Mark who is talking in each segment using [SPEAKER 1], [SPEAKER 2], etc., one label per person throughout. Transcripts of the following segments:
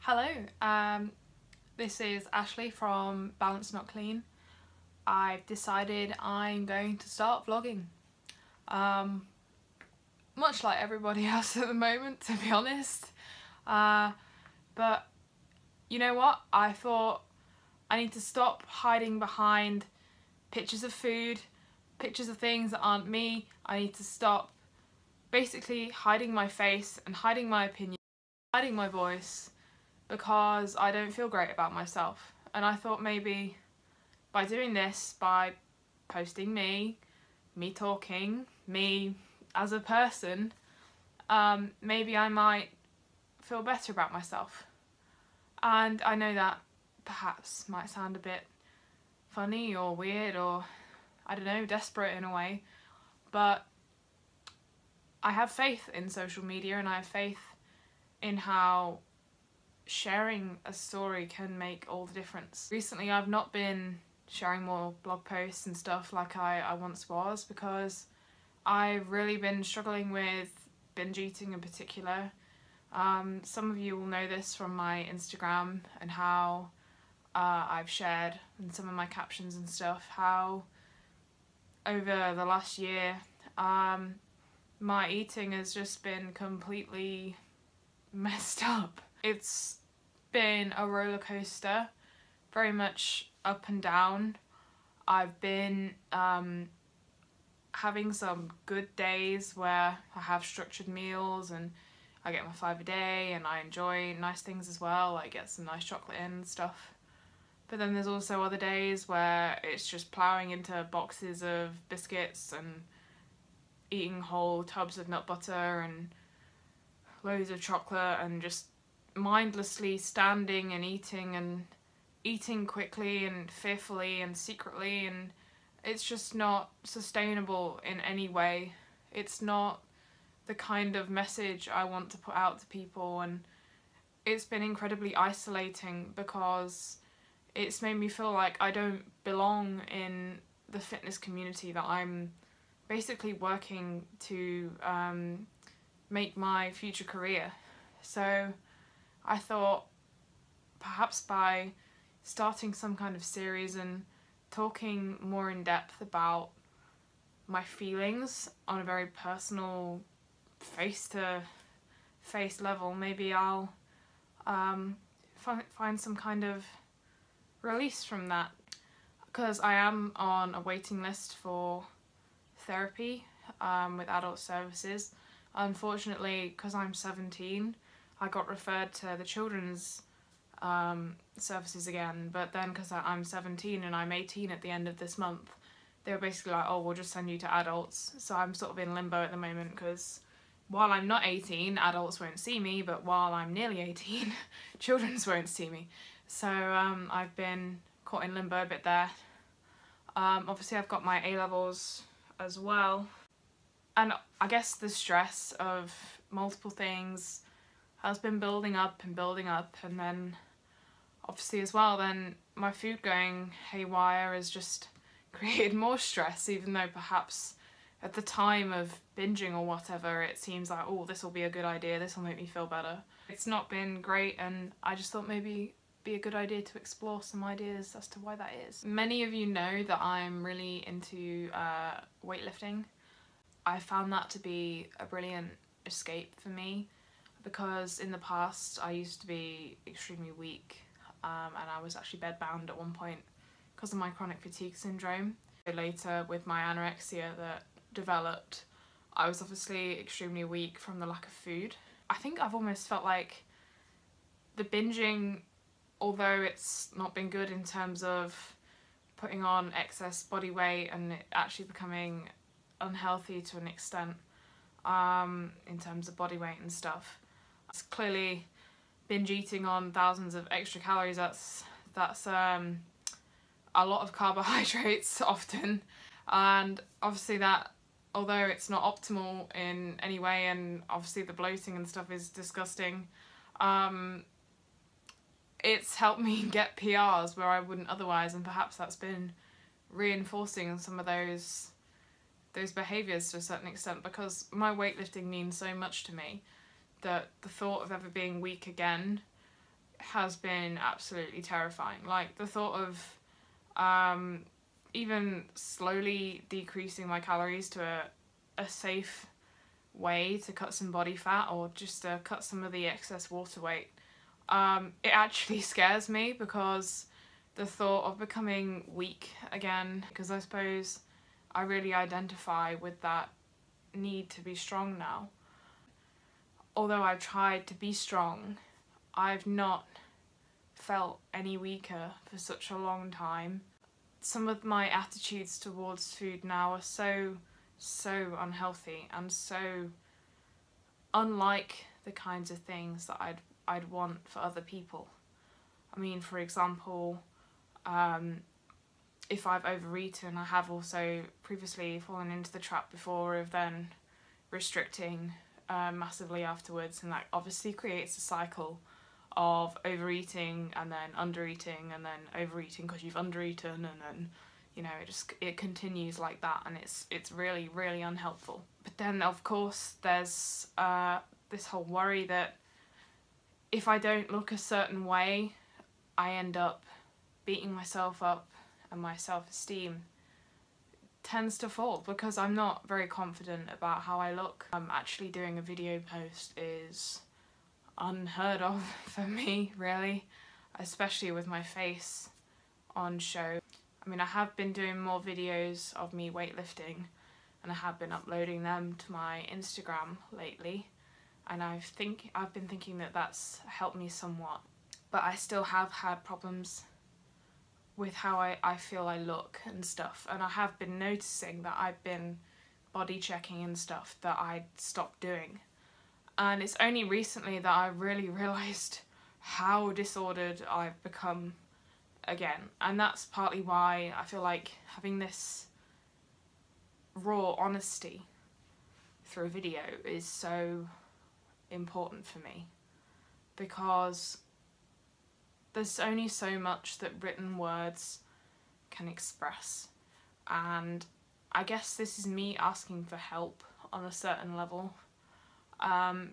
[SPEAKER 1] Hello, this is Ashley from Balance Not Clean. I've decided I'm going to start vlogging. Much like everybody else at the moment, to be honest. But you know what? I thought I need to stop hiding behind pictures of food, pictures of things that aren't me. I need to stop basically hiding my face and hiding my opinion, hiding my voice, because I don't feel great about myself. And I thought maybe by doing this, by posting me talking, me as a person, maybe I might feel better about myself. And I know that perhaps might sound a bit funny or weird or, I don't know, desperate in a way, but I have faith in social media and I have faith in how sharing a story can make all the difference. Recently I've not been sharing more blog posts and stuff like I once was, because I've really been struggling with binge eating in particular. Some of you will know this from my Instagram and how I've shared in some of my captions and stuff how over the last year my eating has just been completely messed up. It's been a roller coaster, very much up and down. I've been having some good days where I have structured meals and I get my 5 a day and I enjoy nice things as well, I get some nice chocolate in and stuff. But then there's also other days where it's just ploughing into boxes of biscuits and eating whole tubs of nut butter and loads of chocolate and just mindlessly standing and eating quickly and fearfully and secretly, and it's just not sustainable in any way. It's not the kind of message I want to put out to people, and it's been incredibly isolating because it's made me feel like I don't belong in the fitness community that I'm basically working to make my future career. So I thought perhaps by starting some kind of series and talking more in depth about my feelings on a very personal face-to-face level, maybe I'll find some kind of release from that. Because I am on a waiting list for therapy with adult services. Unfortunately, because I'm 17, I got referred to the children's services again, but then because I'm 17 and I'm 18 at the end of this month, they were basically like, oh, we'll just send you to adults. So I'm sort of in limbo at the moment, because while I'm not 18, adults won't see me, but while I'm nearly 18, children's won't see me. So I've been caught in limbo a bit there. Obviously I've got my A-levels as well, and I guess the stress of multiple things has been building up, and then obviously as well then my food going haywire has just created more stress, even though perhaps at the time of binging or whatever it seems like, oh, this will be a good idea, this will make me feel better. It's not been great, and I just thought maybe be a good idea to explore some ideas as to why that is. Many of you know that I'm really into weightlifting. I found that to be a brilliant escape for me, because in the past I used to be extremely weak and I was actually bedbound at one point because of my chronic fatigue syndrome. Later, with my anorexia that developed, I was obviously extremely weak from the lack of food. I think I've almost felt like the binging, although it's not been good in terms of putting on excess body weight and it actually becoming unhealthy to an extent in terms of body weight and stuff. It's clearly binge eating on thousands of extra calories, that's a lot of carbohydrates often, and obviously that, although it's not optimal in any way, and obviously the bloating and stuff is disgusting, it's helped me get PRs where I wouldn't otherwise, and perhaps that's been reinforcing some of those behaviours to a certain extent, because my weightlifting means so much to me that the thought of ever being weak again has been absolutely terrifying. Like the thought of even slowly decreasing my calories to a safe way to cut some body fat, or just to cut some of the excess water weight, it actually scares me, because the thought of becoming weak again, because I suppose I really identify with that need to be strong now. Although I've tried to be strong, I've not felt any weaker for such a long time. Some of my attitudes towards food now are so unhealthy and so unlike the kinds of things that I'd want for other people. I mean, for example, if I've overeaten, I have also previously fallen into the trap before of then restricting massively afterwards, and that obviously creates a cycle of overeating and then undereating and then overeating because you've undereaten, and then, you know, it continues like that, and it's really unhelpful. But then of course there's this whole worry that if I don't look a certain way, I end up beating myself up, and my self-esteem tends to fall because I'm not very confident about how I look. Actually doing a video post is unheard of for me, really, especially with my face on show. I mean, I have been doing more videos of me weightlifting, and I have been uploading them to my Instagram lately, and I've been thinking that that's helped me somewhat, but I still have had problems with how I feel I look and stuff, and I have been noticing that I've been body checking and stuff that I'd stopped doing. And it's only recently that I really realised how disordered I've become again. And that's partly why I feel like having this raw honesty through a video is so important for me. Because there's only so much that written words can express. And I guess this is me asking for help on a certain level.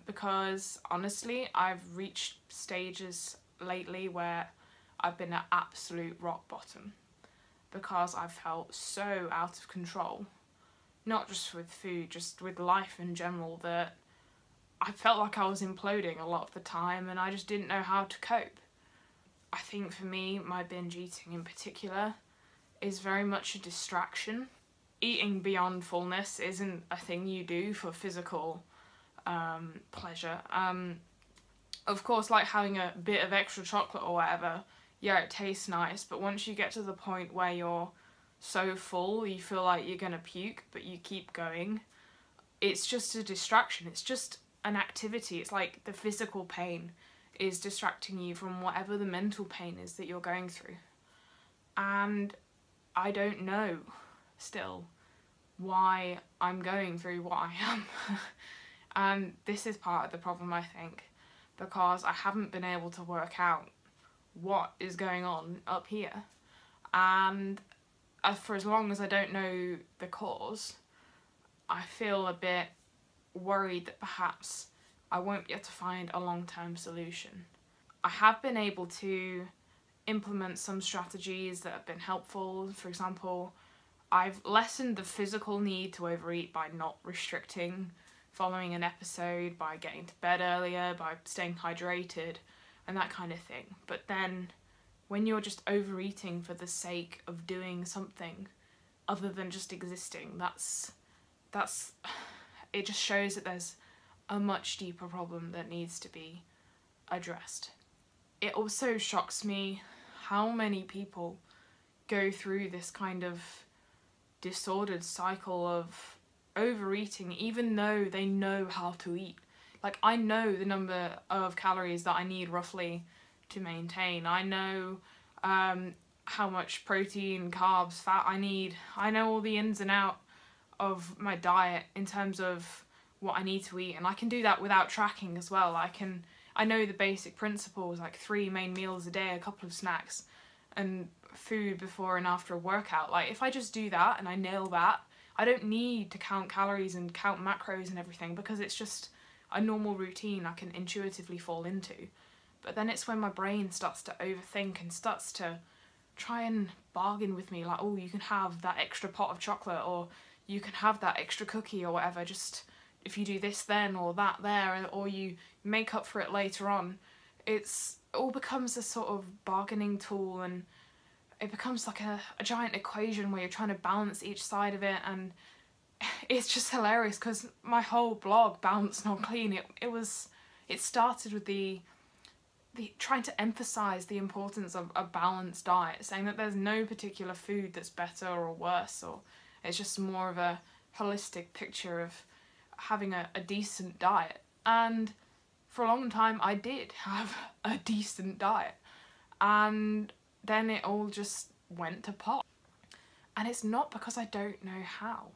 [SPEAKER 1] Because honestly, I've reached stages lately where I've been at absolute rock bottom, because I've felt so out of control, not just with food, just with life in general, that I felt like I was imploding a lot of the time, and I just didn't know how to cope. I think for me, my binge eating in particular is very much a distraction. Eating beyond fullness isn't a thing you do for physical pleasure. Of course, like having a bit of extra chocolate or whatever, yeah, it tastes nice, but once you get to the point where you're so full you feel like you're gonna puke but you keep going, it's just a distraction. It's just an activity. It's like the physical pain is distracting you from whatever the mental pain is that you're going through. And I don't know still why I'm going through what I am. And this is part of the problem, I think, because I haven't been able to work out what is going on up here. And for as long as I don't know the cause, I feel a bit worried that perhaps I won't be able to find a long-term solution. I have been able to implement some strategies that have been helpful. For example, I've lessened the physical need to overeat by not restricting following an episode, by getting to bed earlier, by staying hydrated, and that kind of thing. But then when you're just overeating for the sake of doing something other than just existing, it just shows that there's a much deeper problem that needs to be addressed. It also shocks me how many people go through this kind of disordered cycle of overeating even though they know how to eat. Like, I know the number of calories that I need roughly to maintain. I know how much protein, carbs, fat I need. I know all the ins and out of my diet in terms of what I need to eat, and I can do that without tracking as well. I know the basic principles, like 3 main meals a day, a couple of snacks, and food before and after a workout. Like, if I just do that and I nail that, I don't need to count calories and count macros and everything, because it's just a normal routine I can intuitively fall into. But then it's when my brain starts to overthink and starts to try and bargain with me, like, oh, you can have that extra pot of chocolate, or you can have that extra cookie or whatever, just if you do this then or that there, or you make up for it later on. It all becomes a sort of bargaining tool, and it becomes like a giant equation where you're trying to balance each side of it, and it's just hilarious because my whole blog, Balanced Not Clean, it started with the trying to emphasize the importance of a balanced diet, saying that there's no particular food that's better or worse, or it's just more of a holistic picture of having a decent diet. And for a long time I did have a decent diet, and then it all just went to pot. And it's not because I don't know how.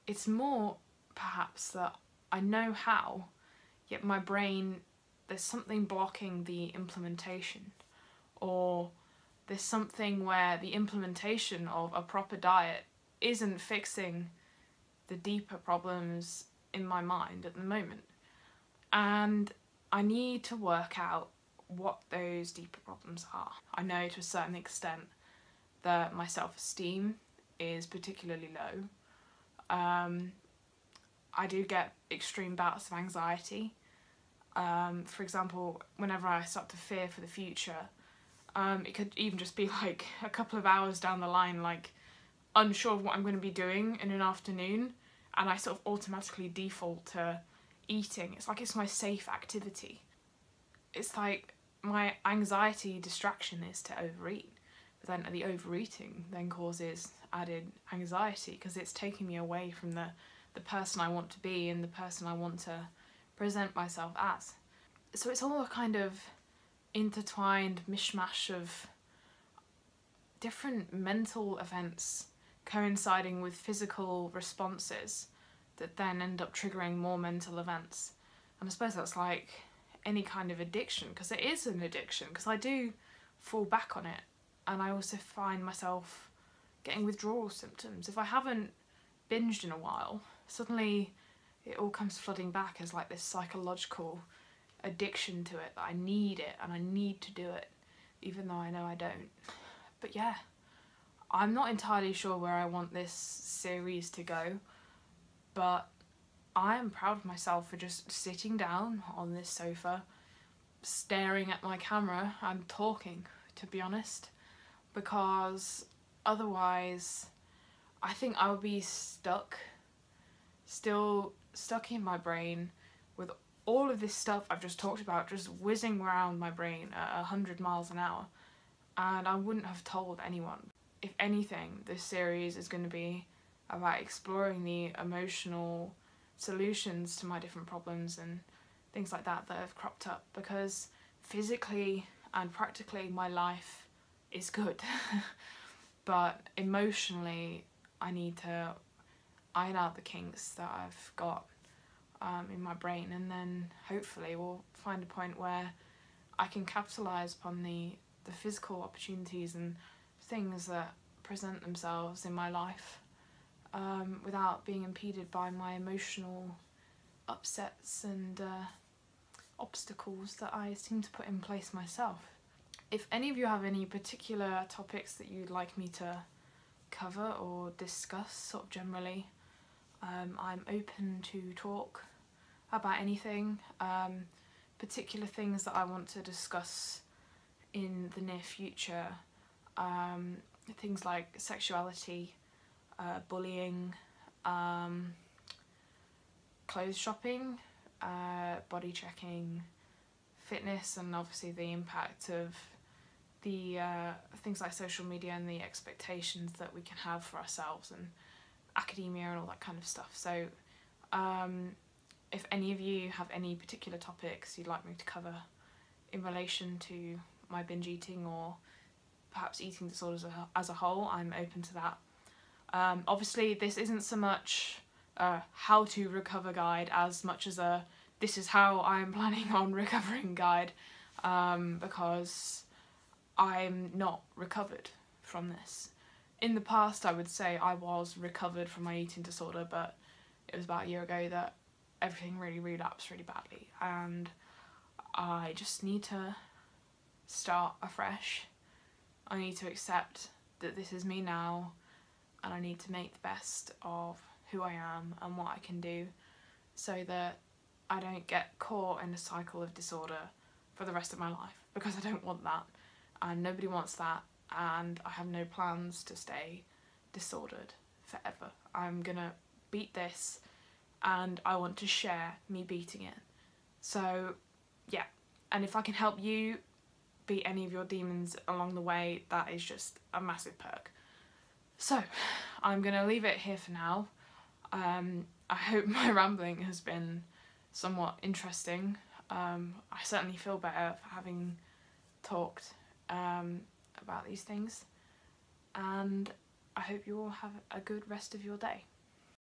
[SPEAKER 1] It's more perhaps that I know how, yet my brain, there's something blocking the implementation, or there's something where the implementation of a proper diet isn't fixing the deeper problems in my mind at the moment. And I need to work out what those deeper problems are. I know to a certain extent that my self-esteem is particularly low. I do get extreme bouts of anxiety. For example, whenever I start to fear for the future, it could even just be like a couple of hours down the line, like unsure of what I'm going to be doing in an afternoon, and I sort of automatically default to eating. It's like it's my safe activity. It's like my anxiety distraction is to overeat, but then the overeating then causes added anxiety because it's taking me away from the person I want to be and the person I want to present myself as. So it's all a kind of intertwined mishmash of different mental events coinciding with physical responses that then end up triggering more mental events. And I suppose that's like any kind of addiction, because it is an addiction, because I do fall back on it, and I also find myself getting withdrawal symptoms. If I haven't binged in a while, suddenly it all comes flooding back as like this psychological addiction to it, that I need it and I need to do it, even though I know I don't. But yeah, I'm not entirely sure where I want this series to go, but I am proud of myself for just sitting down on this sofa, staring at my camera and talking, to be honest, because otherwise I think I would be still stuck in my brain with all of this stuff I've just talked about just whizzing around my brain at 100 miles an hour, and I wouldn't have told anyone. If anything, this series is going to be about exploring the emotional solutions to my different problems and things like that that have cropped up, because physically and practically my life is good but emotionally I need to iron out the kinks that I've got in my brain, and then hopefully we'll find a point where I can capitalise upon the physical opportunities and things that present themselves in my life without being impeded by my emotional upsets and obstacles that I seem to put in place myself. If any of you have any particular topics that you'd like me to cover or discuss sort of generally, I'm open to talk about anything, particular things that I want to discuss in the near future, things like sexuality, bullying, clothes shopping, body checking, fitness, and obviously the impact of the things like social media and the expectations that we can have for ourselves, and academia and all that kind of stuff. So if any of you have any particular topics you'd like me to cover in relation to my binge eating or perhaps eating disorders as a whole, I'm open to that. Obviously this isn't so much a how to recover guide as much as a this is how I'm planning on recovering guide, because I'm not recovered from this. In the past I would say I was recovered from my eating disorder, but it was about a year ago that everything really relapsed really badly, and I just need to start afresh. I need to accept that this is me now, and I need to make the best of who I am and what I can do, so that I don't get caught in a cycle of disorder for the rest of my life, because I don't want that, and nobody wants that, and I have no plans to stay disordered forever. I'm gonna beat this, and I want to share me beating it. So yeah, and if I can help you beat any of your demons along the way, that is just a massive perk. So I'm gonna leave it here for now. I hope my rambling has been somewhat interesting. I certainly feel better for having talked about these things, and I hope you all have a good rest of your day.